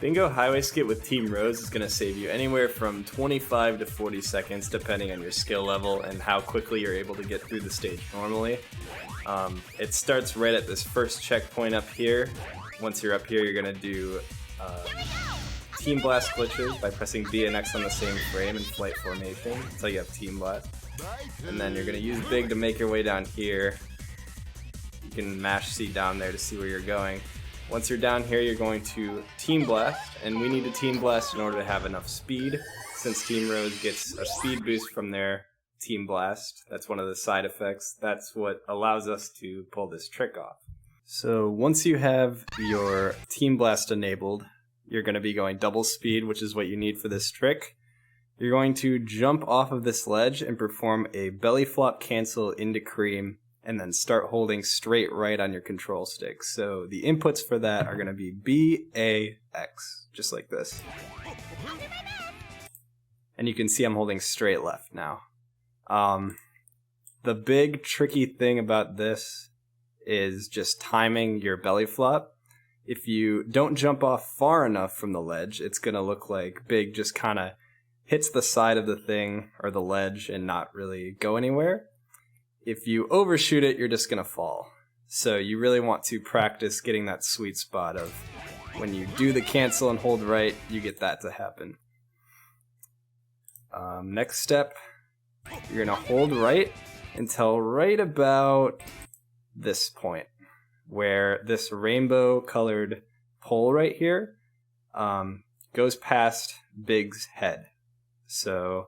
Bingo Highway Skip with Team Rose is going to save you anywhere from 25 to 40 seconds depending on your skill level and how quickly you're able to get through the stage normally. It starts right at this first checkpoint up here. Once you're up here, you're going to do Team Blast glitches by pressing B and X on the same frame in flight formation until you have Team Blast. And then you're going to use Big to make your way down here. You can mash C down there to see where you're going. Once you're down here, you're going to Team Blast, and we need to Team Blast in order to have enough speed, since Team Rose gets a speed boost from their Team Blast. That's one of the side effects. That's what allows us to pull this trick off. So once you have your Team Blast enabled, you're going to be going double speed, which is what you need for this trick. You're going to jump off of this ledge and perform a belly flop cancel into Cream, and then start holding straight right on your control stick. So the inputs for that are going to be B, A, X, just like this. And you can see I'm holding straight left now. The big tricky thing about this is just timing your belly flop. If you don't jump off far enough from the ledge, it's going to look like Big just kind of hits the side of the thing or the ledge and not really go anywhere. If you overshoot it, you're just going to fall. So you really want to practice getting that sweet spot of when you do the cancel and hold right, you get that to happen. Next step, you're going to hold right until right about this point, where this rainbow colored pole right here goes past Big's head. So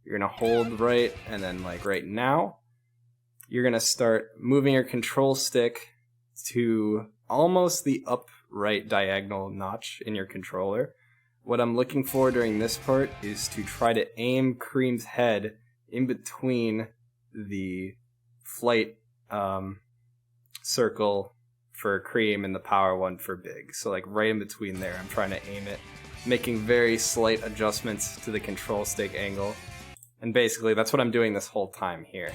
you're going to hold right, and then like right now, you're going to start moving your control stick to almost the upright diagonal notch in your controller. What I'm looking for during this part is to try to aim Cream's head in between the flight circle for Cream and the power one for Big. So like right in between there, I'm trying to aim it, making very slight adjustments to the control stick angle. And basically that's what I'm doing this whole time here.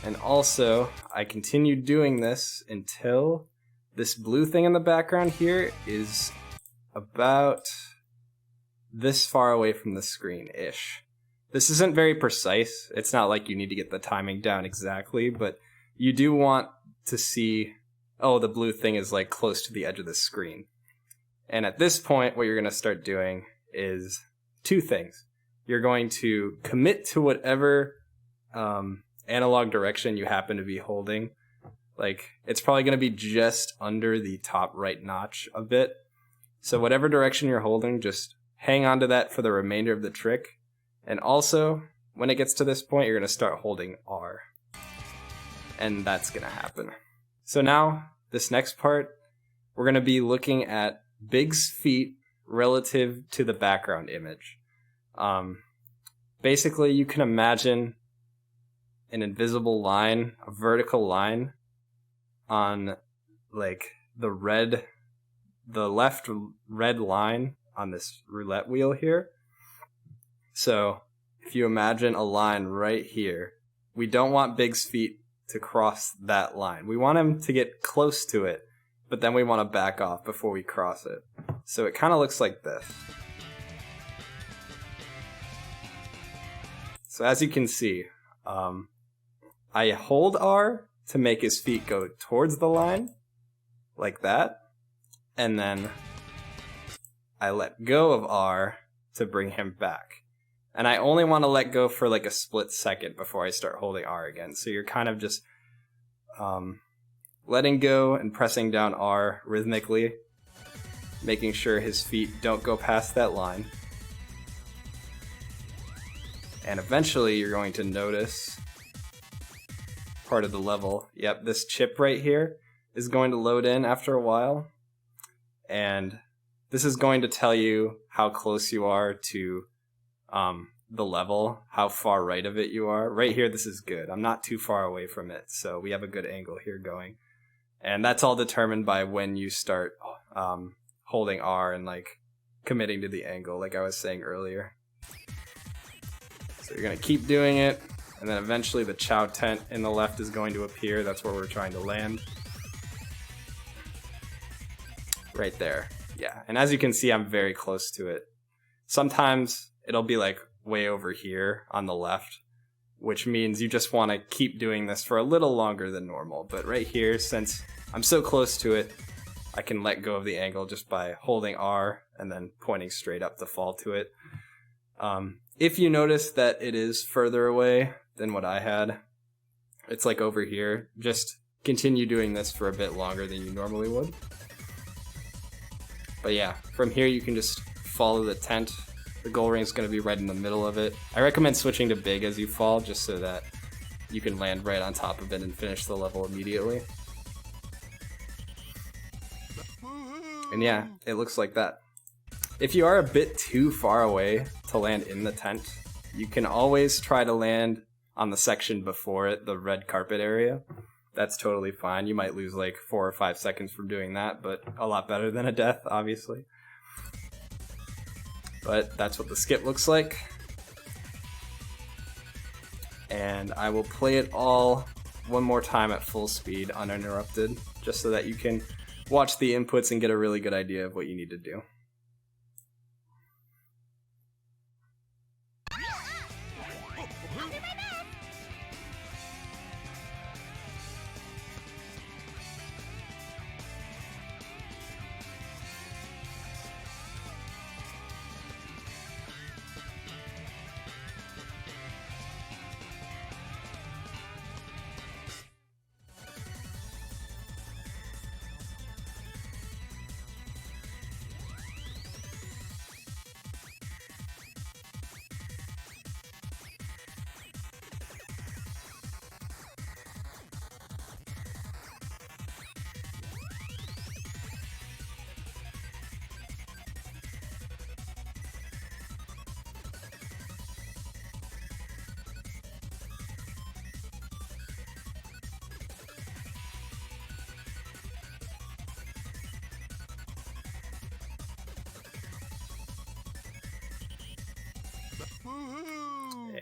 And also, I continue doing this until this blue thing in the background here is about this far away from the screen-ish. This isn't very precise. It's not like you need to get the timing down exactly, but you do want to see, oh, the blue thing is like close to the edge of the screen. And at this point, what you're going to start doing is two things. You're going to commit to whatever analog direction you happen to be holding. Like, it's probably going to be just under the top right notch a bit. So whatever direction you're holding, just hang on to that for the remainder of the trick. And also, when it gets to this point, you're going to start holding R. And that's going to happen. So now, this next part, we're going to be looking at Big's feet relative to the background image. Basically, you can imagine an invisible line, a vertical line on like the left red line on this roulette wheel here. So if you imagine a line right here, we don't want Big's feet to cross that line. We want him to get close to it, but then we want to back off before we cross it. So it kind of looks like this. So as you can see, I hold R to make his feet go towards the line, like that, and then I let go of R to bring him back. And I only want to let go for like a split second before I start holding R again. So you're kind of just letting go and pressing down R rhythmically, making sure his feet don't go past that line. And eventually you're going to notice part of the level. Yep, this chip right here is going to load in after a while. And this is going to tell you how close you are to the level, how far right of it you are. Right here, this is good. I'm not too far away from it, so we have a good angle here going. And that's all determined by when you start holding R and like committing to the angle, like I was saying earlier. So you're going to keep doing it, and then eventually the Chow tent in the left is going to appear. That's where we're trying to land. Right there. Yeah, and as you can see, I'm very close to it. Sometimes it'll be like way over here on the left, which means you just want to keep doing this for a little longer than normal. But right here, since I'm so close to it, I can let go of the angle just by holding R and then pointing straight up to fall to it. If you notice that it is further away than what I had, it's like over here, just continue doing this for a bit longer than you normally would. But yeah, from here you can just follow the tent. The goal ring is going to be right in the middle of it. I recommend switching to big as you fall, just so that you can land right on top of it and finish the level immediately. And yeah, it looks like that. If you are a bit too far away to land in the tent, you can always try to land on the section before it, the red carpet area. That's totally fine. You might lose like 4 or 5 seconds from doing that, but a lot better than a death, obviously. But that's what the skip looks like. And I will play it all one more time at full speed, uninterrupted, just so that you can watch the inputs and get a really good idea of what you need to do.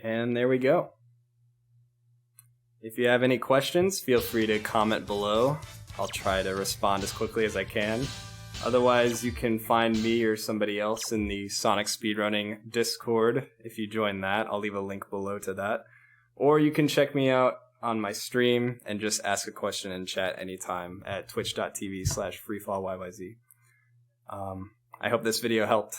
And there we go. If you have any questions, feel free to comment below. I'll try to respond as quickly as I can. Otherwise, you can find me or somebody else in the Sonic Speedrunning Discord. If you join that, I'll leave a link below to that. Or you can check me out on my stream and just ask a question in chat anytime at twitch.tv/freefallyyz. I hope this video helped.